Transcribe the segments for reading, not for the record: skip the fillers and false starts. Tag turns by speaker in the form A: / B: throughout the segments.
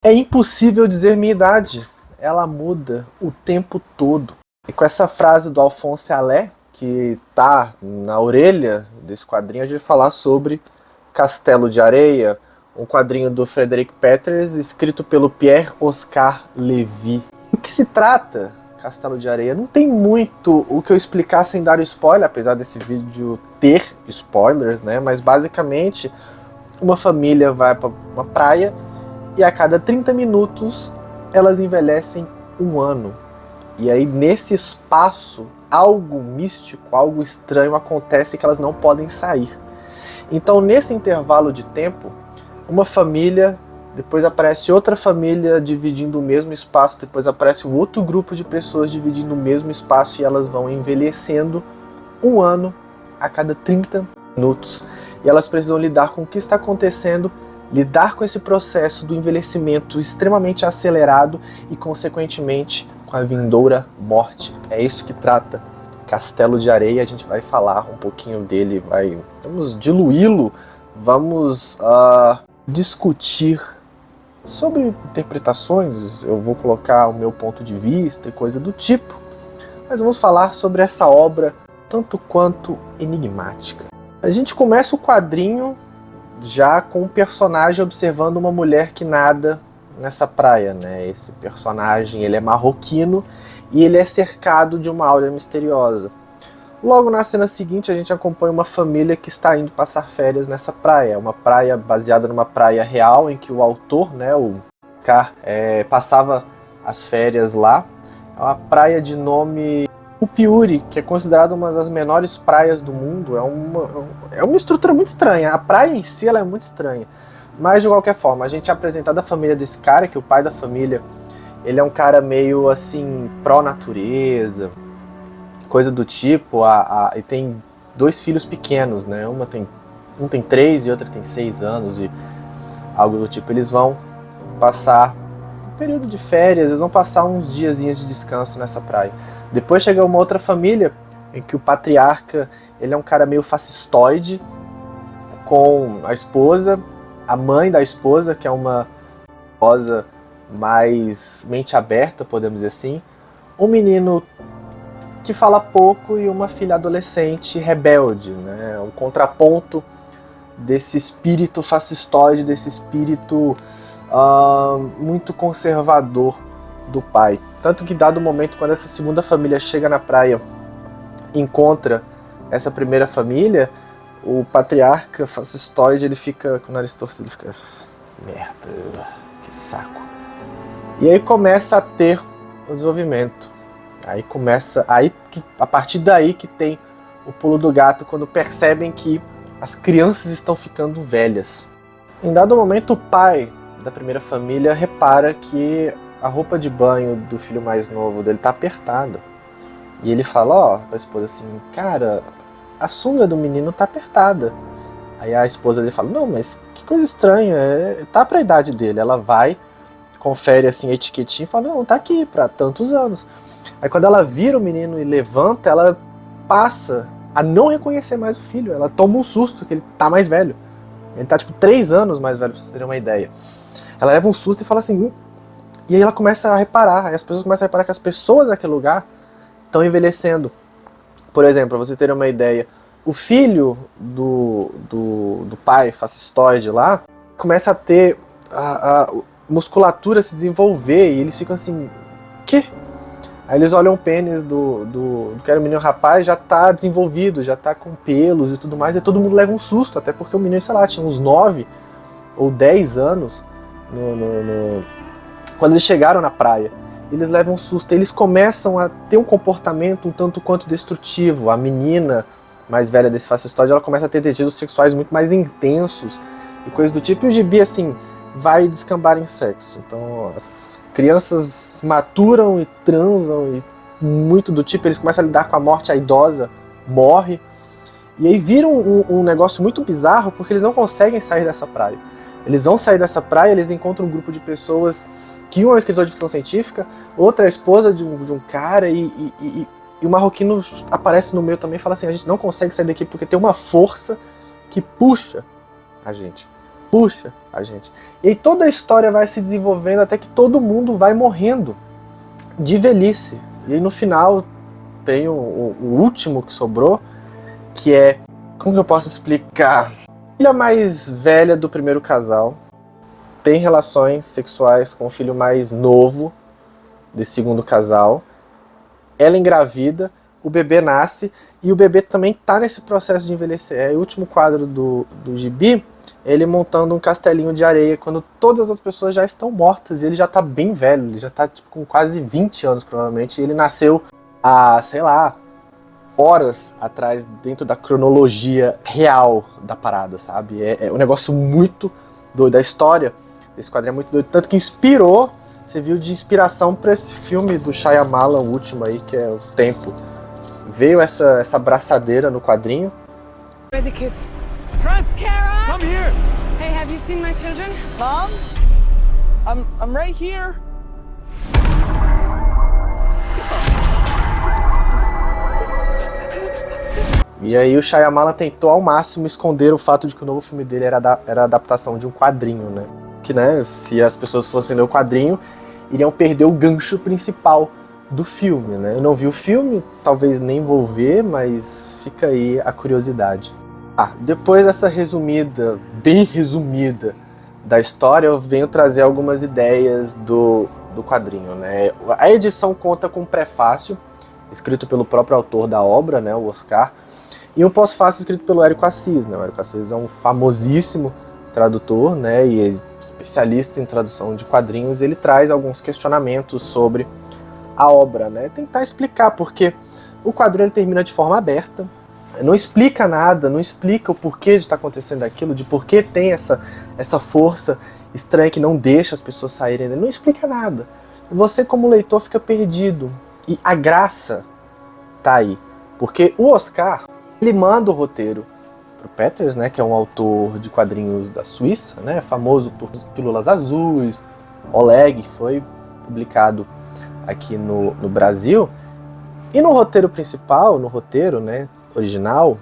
A: É impossível dizer minha idade. Ela muda o tempo todo. E com essa frase do Alphonse Allais, que tá na orelha desse quadrinho, a gente vai falar sobre Castelo de Areia, um quadrinho do Frederick Peters, escrito pelo Pierre Oscar Levy. Do que se trata Castelo de Areia? Não tem muito o que eu explicar sem dar spoiler, apesar desse vídeo ter spoilers, né? Mas basicamente, uma família vai para uma praia e a cada 30 minutos elas envelhecem um ano. E aí, nesse espaço, algo místico, algo estranho acontece que elas não podem sair. Então, nesse intervalo de tempo, uma família, depois aparece outra família dividindo o mesmo espaço, depois aparece um outro grupo de pessoas dividindo o mesmo espaço e elas vão envelhecendo um ano a cada 30 minutos. E elas precisam lidar com o que está acontecendo, lidar com esse processo do envelhecimento extremamente acelerado e, consequentemente, com a vindoura morte. É isso que trata Castelo de Areia. A gente vai falar um pouquinho dele, vamos diluí-lo, vamos discutir sobre interpretações. Eu vou colocar o meu ponto de vista e coisa do tipo, mas vamos falar sobre essa obra tanto quanto enigmática. A gente começa o quadrinho já com um personagem observando uma mulher que nada nessa praia, né? Esse personagem, ele é marroquino e ele é cercado de uma aura misteriosa. Logo na cena seguinte a gente acompanha uma família que está indo passar férias nessa praia. É uma praia baseada numa praia real em que o autor, né, o Oscar, passava as férias lá. É uma praia de nome Upiuri, que é considerada uma das menores praias do mundo. É uma estrutura muito estranha. A praia em si ela é muito estranha. Mas de qualquer forma, a gente é apresentado a família desse cara, que é o pai da família. Ele é um cara meio assim, pró-natureza, coisa do tipo. E tem dois filhos pequenos, né? Um tem 3 e outra tem 6 anos e algo do tipo. Eles vão passar um período de férias, eles vão passar uns diazinhos de descanso nessa praia. Depois chega uma outra família em que o patriarca, ele é um cara meio fascistoide, com a esposa, a mãe da esposa, que é uma rosa mais mente aberta, podemos dizer assim, um menino que fala pouco e uma filha adolescente rebelde, né? Um contraponto desse espírito fascistoide, desse espírito muito conservador do pai. Tanto que, dado o momento, quando essa segunda família chega na praia, encontra essa primeira família, o patriarca fascistoide, ele fica com o nariz torcido, ele fica, merda, que saco. E aí começa a ter o desenvolvimento. A partir daí que tem o pulo do gato, quando percebem que as crianças estão ficando velhas. Em dado momento, o pai da primeira família repara que a roupa de banho do filho mais novo dele tá apertada. E ele fala, pra esposa assim, cara, a sunga do menino tá apertada. Aí a esposa dele fala, não, mas que coisa estranha, tá pra idade dele. Ela vai, confere assim a etiquetinha e fala, não, tá aqui pra tantos anos. Aí quando ela vira o menino e levanta, ela passa a não reconhecer mais o filho. Ela toma um susto, que ele tá mais velho. Ele tá tipo 3 anos mais velho, pra vocês terem uma ideia. Ela leva um susto e fala assim, e aí ela começa a reparar, aí as pessoas começam a reparar que as pessoas daquele lugar estão envelhecendo. Por exemplo, pra vocês terem uma ideia, o filho do pai fascistoide lá começa a ter a musculatura se desenvolver e eles ficam assim, quê? Aí eles olham o pênis do que era o menino rapaz, já tá desenvolvido, já tá com pelos e tudo mais, e todo mundo leva um susto, até porque o menino, sei lá, tinha uns 9 ou 10 anos quando eles chegaram na praia. Eles levam um susto, eles começam a ter um comportamento um tanto quanto destrutivo. A menina mais velha desse fascistoide, ela começa a ter desejos sexuais muito mais intensos e coisas do tipo, e o gibi, assim, vai descambar em sexo. Então, as crianças maturam e transam e muito do tipo, eles começam a lidar com a morte, a idosa morre, e aí vira um negócio muito bizarro, porque eles não conseguem sair dessa praia. Eles vão sair dessa praia, eles encontram um grupo de pessoas que um é um escritor de ficção científica, outra é a esposa de um cara, e o marroquino aparece no meio também e fala assim, a gente não consegue sair daqui porque tem uma força que puxa a gente. puxa a gente. E toda a história vai se desenvolvendo até que todo mundo vai morrendo de velhice. E aí no final tem o último que sobrou, que é, como que eu posso explicar? A filha mais velha do primeiro casal tem relações sexuais com o filho mais novo desse segundo casal. Ela engravida, o bebê nasce e o bebê também está nesse processo de envelhecer. É o último quadro do gibi, ele montando um castelinho de areia quando todas as outras pessoas já estão mortas e ele já está bem velho, ele já está tipo, com quase 20 anos provavelmente, e ele nasceu há, sei lá, horas atrás dentro da cronologia real da parada, sabe? É um negócio muito doido, a história desse quadrinho é muito doido, tanto que inspirou, você viu, de inspiração para esse filme do Shyamalan, o último aí, que é O Tempo. Veio essa abraçadeira no quadrinho.
B: Where are the kids?
C: Trent!
B: Kara!
C: Come here!
B: Hey, have you seen my children?
C: Mom? I'm right here.
A: E aí o Shyamalan tentou ao máximo esconder o fato de que o novo filme dele era a adaptação de um quadrinho, né? Que, né, se as pessoas fossem ler o quadrinho, iriam perder o gancho principal do filme, né? Eu não vi o filme, talvez nem vou ver, mas fica aí a curiosidade. Depois dessa resumida, bem resumida, da história, eu venho trazer algumas ideias do quadrinho, né? A edição conta com um prefácio, escrito pelo próprio autor da obra, né, o Oscar, e um pós-fácio escrito pelo Érico Assis, né? O Érico Assis é um famosíssimo tradutor, né, e é especialista em tradução de quadrinhos. Ele traz alguns questionamentos sobre a obra, né? Tentar explicar, porque o quadrinho ele termina de forma aberta, não explica nada, não explica o porquê de estar acontecendo aquilo, de porquê tem essa força estranha que não deixa as pessoas saírem, não explica nada. Você, como leitor, fica perdido. E a graça tá aí, porque o Oscar, ele manda o roteiro pro Peters, né, que é um autor de quadrinhos da Suíça, né, famoso por Pílulas Azuis, Oleg, que foi publicado aqui no Brasil. E no roteiro principal, no roteiro, né, original,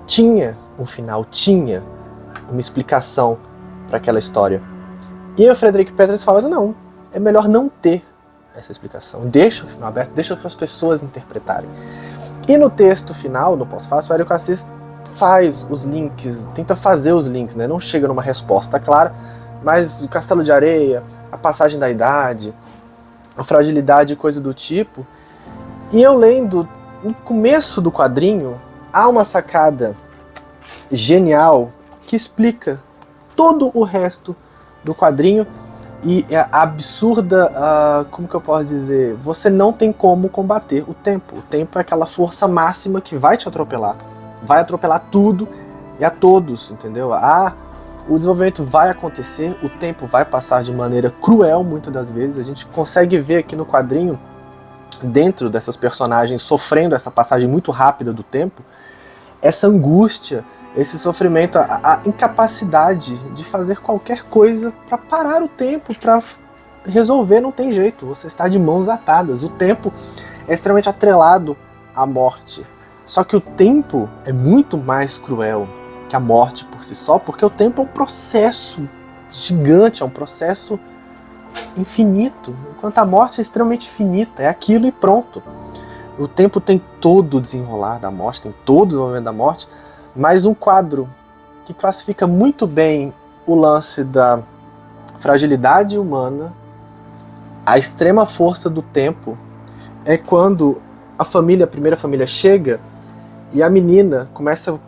A: tinha um final, tinha uma explicação para aquela história. E o Frederick Peters fala, não, é melhor não ter essa explicação, deixa o final aberto, deixa para as pessoas interpretarem. E no texto final, no pós-fácil, o Érico Assis faz os links, tenta fazer os links, né? Não chega numa resposta clara, mas o Castelo de Areia, a passagem da idade, a fragilidade e coisa do tipo. E eu lendo, no começo do quadrinho, há uma sacada genial que explica todo o resto do quadrinho e é absurda, como que eu posso dizer, você não tem como combater o tempo. O tempo é aquela força máxima que vai te atropelar, vai atropelar tudo e a todos, entendeu? O desenvolvimento vai acontecer, o tempo vai passar de maneira cruel muitas das vezes, a gente consegue ver aqui no quadrinho, dentro dessas personagens sofrendo essa passagem muito rápida do tempo, essa angústia, esse sofrimento, a incapacidade de fazer qualquer coisa para parar o tempo, para resolver, não tem jeito, você está de mãos atadas. O tempo é extremamente atrelado à morte. Só que o tempo é muito mais cruel que a morte por si só, porque o tempo é um processo gigante, é um processo infinito, enquanto a morte é extremamente finita, é aquilo e pronto. O tempo tem todo o desenrolar da morte, tem todo o desenvolvimento da morte, mas um quadro que classifica muito bem o lance da fragilidade humana, a extrema força do tempo, é quando a primeira família chega e a menina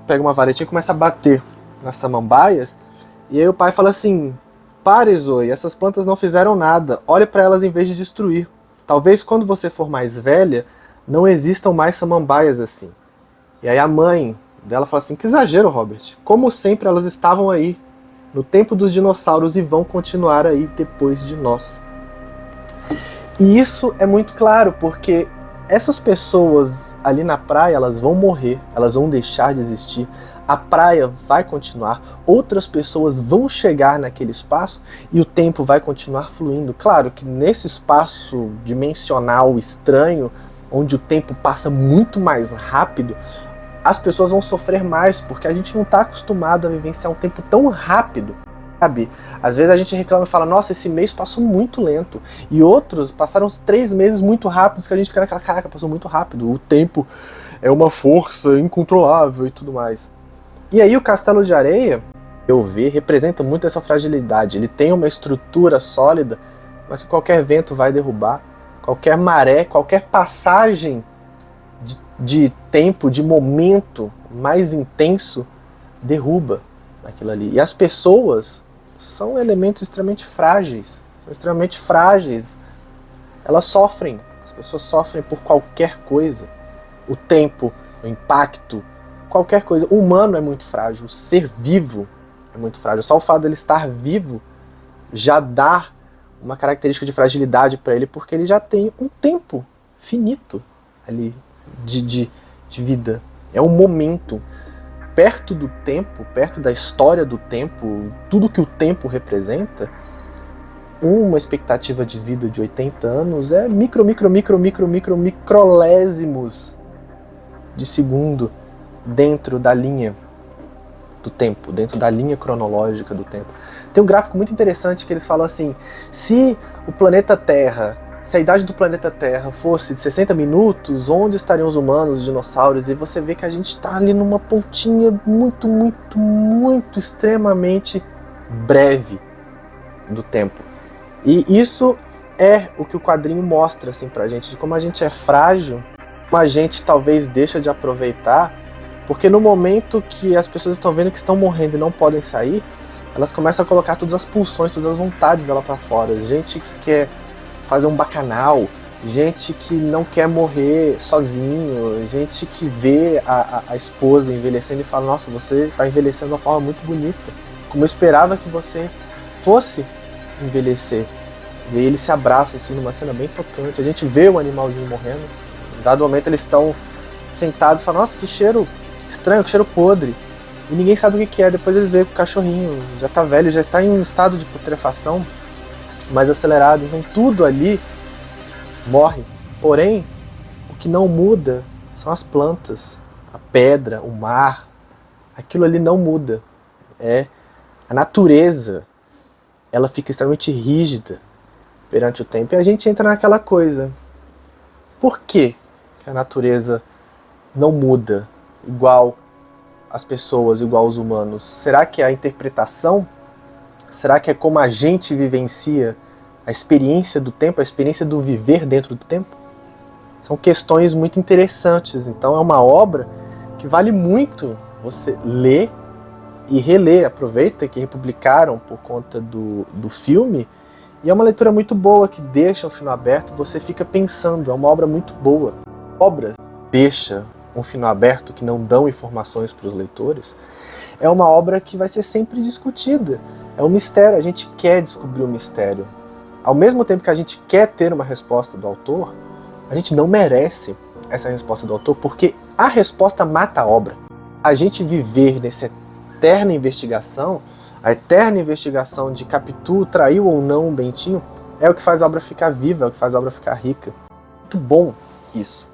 A: pega uma varetinha e começa a bater nas samambaias, e aí o pai fala assim, pare, Zoe, essas plantas não fizeram nada, olhe para elas em vez de destruir. Talvez quando você for mais velha, não existam mais samambaias assim. E aí a mãe dela fala assim, que exagero, Robert, como sempre elas estavam aí, no tempo dos dinossauros e vão continuar aí depois de nós. E isso é muito claro, porque essas pessoas ali na praia, elas vão morrer, elas vão deixar de existir, a praia vai continuar, outras pessoas vão chegar naquele espaço e o tempo vai continuar fluindo. Claro que nesse espaço dimensional estranho, onde o tempo passa muito mais rápido, as pessoas vão sofrer mais, porque a gente não está acostumado a vivenciar um tempo tão rápido. sabe? Às vezes a gente reclama e fala, nossa, esse mês passou muito lento. E outros passaram uns 3 meses muito rápidos, que a gente fica naquela, caraca, passou muito rápido. O tempo é uma força incontrolável e tudo mais. E aí o Castelo de Areia, eu ver, representa muito essa fragilidade. Ele tem uma estrutura sólida, mas que qualquer vento vai derrubar. Qualquer maré, qualquer passagem de tempo, de momento mais intenso, derruba aquilo ali. E as pessoas são elementos extremamente frágeis. São extremamente frágeis. Elas sofrem. As pessoas sofrem por qualquer coisa. O tempo, o impacto, qualquer coisa. O humano é muito frágil. O ser vivo é muito frágil. Só o fato dele estar vivo já dá uma característica de fragilidade para ele, porque ele já tem um tempo finito ali de vida. É um momento. Perto do tempo, perto da história do tempo, tudo que o tempo representa, uma expectativa de vida de 80 anos é microlésimos de segundo dentro da linha do tempo, dentro da linha cronológica do tempo. Tem um gráfico muito interessante que eles falam assim, se o planeta Terra, se a idade do planeta Terra fosse de 60 minutos, onde estariam os humanos, os dinossauros? E você vê que a gente está ali numa pontinha muito extremamente breve do tempo. E isso é o que o quadrinho mostra assim, pra gente, de como a gente é frágil, como a gente talvez deixa de aproveitar, porque no momento que as pessoas estão vendo que estão morrendo e não podem sair, elas começam a colocar todas as pulsões, todas as vontades dela pra fora. Gente que quer fazer um bacanal, gente que não quer morrer sozinho, gente que vê a esposa envelhecendo e fala, nossa, você está envelhecendo de uma forma muito bonita, como eu esperava que você fosse envelhecer. E aí eles se abraçam assim numa cena bem tocante, a gente vê o animalzinho morrendo, em dado momento eles estão sentados e falam, nossa, que cheiro estranho, que cheiro podre, e ninguém sabe o que é. Depois eles veem que o cachorrinho já está velho, já está em um estado de putrefação mais acelerado, então tudo ali morre. Porém, o que não muda são as plantas, a pedra, o mar, aquilo ali não muda. É a natureza, ela fica extremamente rígida perante o tempo, e a gente entra naquela coisa, por que a natureza não muda igual as pessoas, igual os humanos? Será que é a interpretação? Será que é como a gente vivencia a experiência do tempo, a experiência do viver dentro do tempo? São questões muito interessantes. Então é uma obra que vale muito você ler e reler. Aproveita que republicaram por conta do filme, e é uma leitura muito boa, que deixa o final aberto, você fica pensando, é uma obra muito boa. Obras deixa um final aberto, que não dão informações para os leitores, é uma obra que vai ser sempre discutida. É um mistério, a gente quer descobrir o mistério. Ao mesmo tempo que a gente quer ter uma resposta do autor, a gente não merece essa resposta do autor, porque a resposta mata a obra. A gente viver nessa eterna investigação, a eterna investigação de Capitu traiu ou não o Bentinho, é o que faz a obra ficar viva, é o que faz a obra ficar rica. Muito bom isso.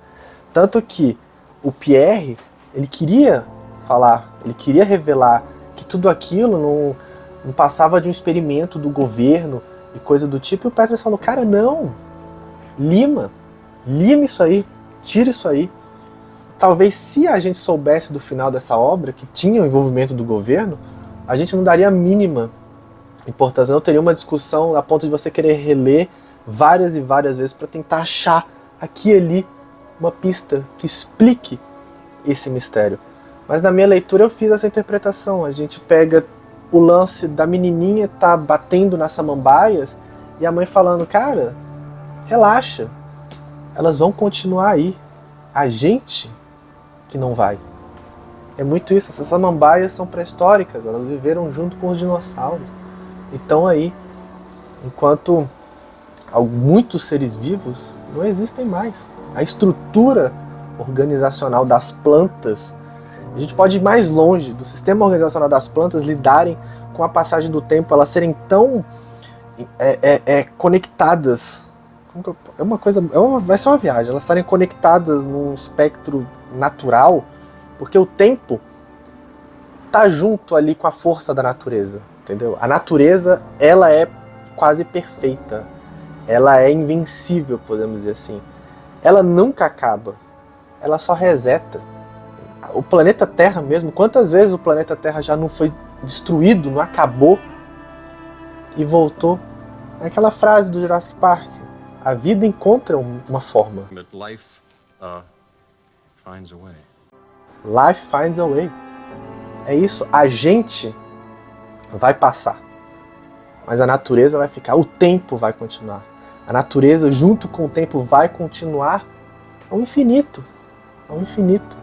A: Tanto que o Pierre, ele queria falar, ele queria revelar que tudo aquilo não passava de um experimento do governo e coisa do tipo, e o Peters falou, cara, não, lima isso aí, tira isso aí. Talvez se a gente soubesse do final dessa obra, que tinha o envolvimento do governo, a gente não daria a mínima importância, não teria uma discussão a ponto de você querer reler várias e várias vezes para tentar achar aqui e ali uma pista que explique esse mistério. Mas na minha leitura eu fiz essa interpretação. A gente pega o lance da menininha tá batendo nas samambaias e a mãe falando, cara, relaxa, elas vão continuar aí. A gente que não vai. É muito isso, essas samambaias são pré-históricas, elas viveram junto com os dinossauros. Então aí, enquanto muitos seres vivos não existem mais. A estrutura organizacional das plantas, a gente pode ir mais longe do sistema organizacional das plantas lidarem com a passagem do tempo, elas serem tão conectadas. É uma coisa, vai ser uma viagem, elas estarem conectadas num espectro natural, porque o tempo está junto ali com a força da natureza. entendeu? A natureza, ela é quase perfeita. Ela é invencível, podemos dizer assim. Ela nunca acaba. Ela só reseta. O planeta Terra mesmo, quantas vezes o planeta Terra já não foi destruído, não acabou e voltou? É aquela frase do Jurassic Park. A vida encontra uma forma.
D: But life finds a way.
A: Life finds a way. É isso. A gente vai passar. Mas a natureza vai ficar. O tempo vai continuar. A natureza, junto com o tempo, vai continuar ao infinito. Ao infinito.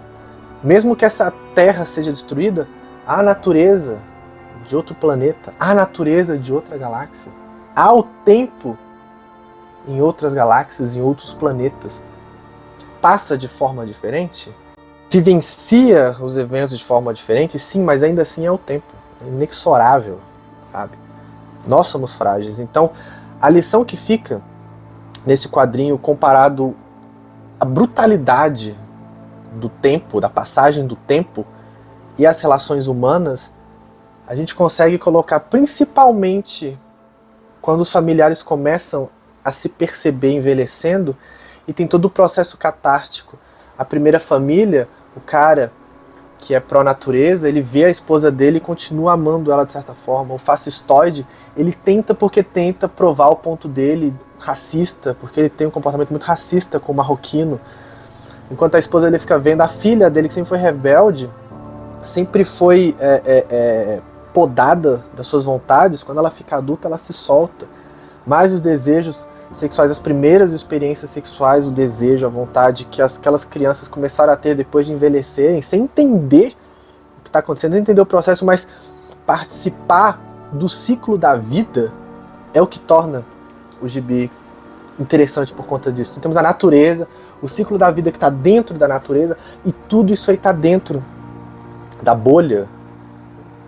A: Mesmo que essa Terra seja destruída, há natureza de outro planeta, há natureza de outra galáxia. Há o tempo em outras galáxias, em outros planetas. Passa de forma diferente? Vivencia os eventos de forma diferente? Sim, mas ainda assim é o tempo. É inexorável, sabe? Nós somos frágeis. Então, a lição que fica nesse quadrinho comparado à brutalidade do tempo, da passagem do tempo e as relações humanas, a gente consegue colocar principalmente quando os familiares começam a se perceber envelhecendo e tem todo o processo catártico. A primeira família, o cara que é pró-natureza, ele vê a esposa dele e continua amando ela de certa forma. O fascistoide, ele tenta provar o ponto dele, racista, porque ele tem um comportamento muito racista com o marroquino. Enquanto a esposa dele fica vendo a filha dele, que sempre foi rebelde, sempre foi podada das suas vontades, quando ela fica adulta ela se solta. Mas os desejos sexuais, as primeiras experiências sexuais, o desejo, a vontade que aquelas crianças começaram a ter depois de envelhecerem, sem entender o que está acontecendo, sem entender o processo, mas participar do ciclo da vida é o que torna o gibi interessante por conta disso. Então, temos a natureza, o ciclo da vida que está dentro da natureza, e tudo isso aí está dentro da bolha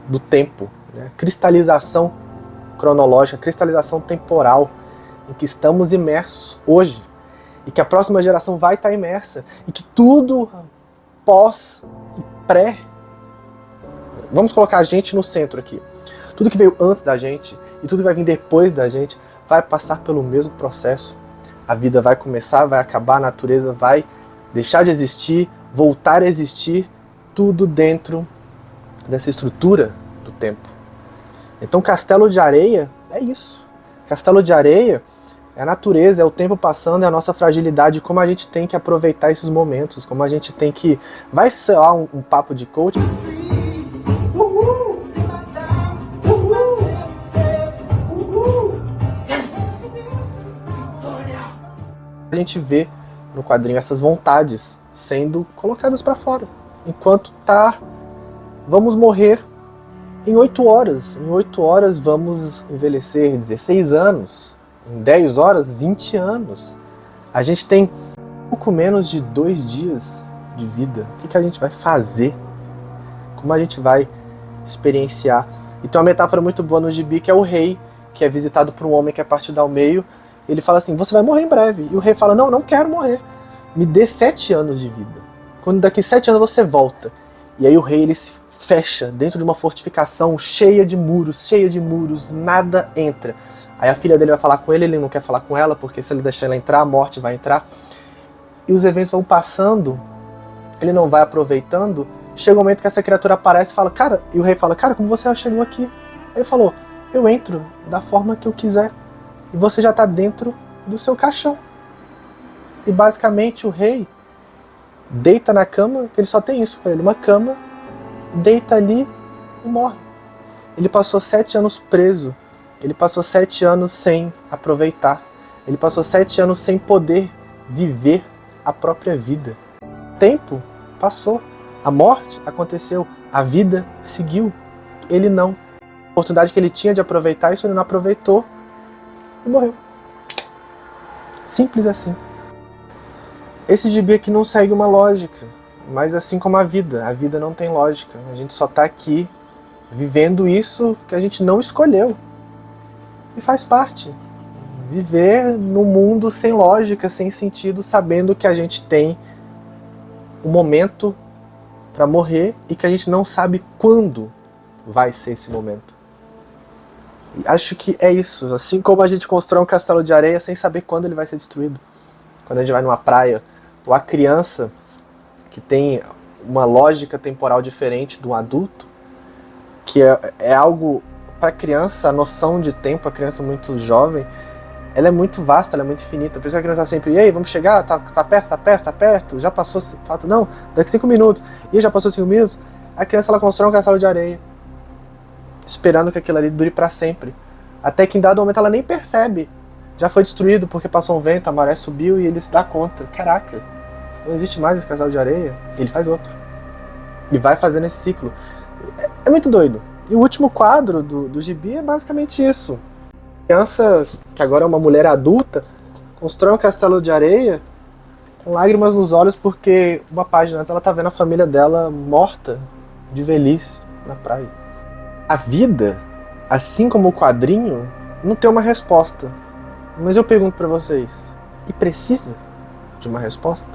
A: do tempo, né? Cristalização cronológica, cristalização temporal, em que estamos imersos hoje, e que a próxima geração vai estar imersa, e que tudo pós e pré, vamos colocar a gente no centro aqui, tudo que veio antes da gente e tudo que vai vir depois da gente vai passar pelo mesmo processo. A vida vai começar, vai acabar, a natureza vai deixar de existir, voltar a existir, tudo dentro dessa estrutura do tempo. Então Castelo de Areia é isso. Castelo de Areia é a natureza, é o tempo passando, é a nossa fragilidade, como a gente tem que aproveitar esses momentos, como a gente tem que... Vai ser um papo de coach. A gente vê no quadrinho essas vontades sendo colocadas para fora. Enquanto vamos morrer em 8 horas. Em 8 horas vamos envelhecer 16 anos. Em 10 horas, 20 anos. A gente tem pouco menos de 2 dias de vida. O que a gente vai fazer? Como a gente vai experienciar? E tem uma metáfora muito boa no gibi, que é o rei, que é visitado por um homem que é partido ao meio. Ele fala assim, você vai morrer em breve. E o rei fala, não quero morrer. Me dê 7 anos de vida. Quando daqui 7 anos você volta. E aí o rei, ele se fecha dentro de uma fortificação cheia de muros, nada entra. Aí a filha dele vai falar com ele não quer falar com ela, porque se ele deixar ela entrar, a morte vai entrar. E os eventos vão passando, ele não vai aproveitando. Chega um momento que essa criatura aparece e fala, cara, e o rei fala, cara, como você chegou aqui? Ele falou, eu entro da forma que eu quiser. E você já está dentro do seu caixão. E basicamente o rei deita na cama, que ele só tem isso para ele, uma cama, deita ali e morre. Ele passou 7 anos preso. Ele passou 7 anos sem aproveitar. Ele passou 7 anos sem poder viver a própria vida. O tempo passou. A morte aconteceu. A vida seguiu. Ele não. A oportunidade que ele tinha de aproveitar isso, ele não aproveitou. E morreu. Simples assim. Esse gibi aqui não segue uma lógica. Mas assim como a vida não tem lógica. A gente só está aqui vivendo isso que a gente não escolheu. E faz parte. Viver num mundo sem lógica, sem sentido, sabendo que a gente tem um momento para morrer e que a gente não sabe quando vai ser esse momento. E acho que é isso. Assim como a gente constrói um castelo de areia sem saber quando ele vai ser destruído. Quando a gente vai numa praia, ou a criança, que tem uma lógica temporal diferente do adulto, que é algo, para a criança, a noção de tempo, a criança muito jovem, ela é muito vasta, ela é muito infinita. Por isso que a criança tá sempre, e aí, vamos chegar? Tá perto, tá perto, tá perto? Já passou, não, daqui 5 minutos. E já passou 5 minutos? A criança, ela constrói um castelo de areia, esperando que aquilo ali dure para sempre. Até que em dado momento ela nem percebe. Já foi destruído porque passou um vento, a maré subiu e ele se dá conta. Caraca, não existe mais esse castelo de areia. Ele faz outro. E vai fazendo esse ciclo. É muito doido. E o último quadro do gibi é basicamente isso. A criança, que agora é uma mulher adulta, constrói um castelo de areia com lágrimas nos olhos porque uma página antes ela tá vendo a família dela morta de velhice na praia. A vida, assim como o quadrinho, não tem uma resposta. Mas eu pergunto pra vocês, e precisa de uma resposta?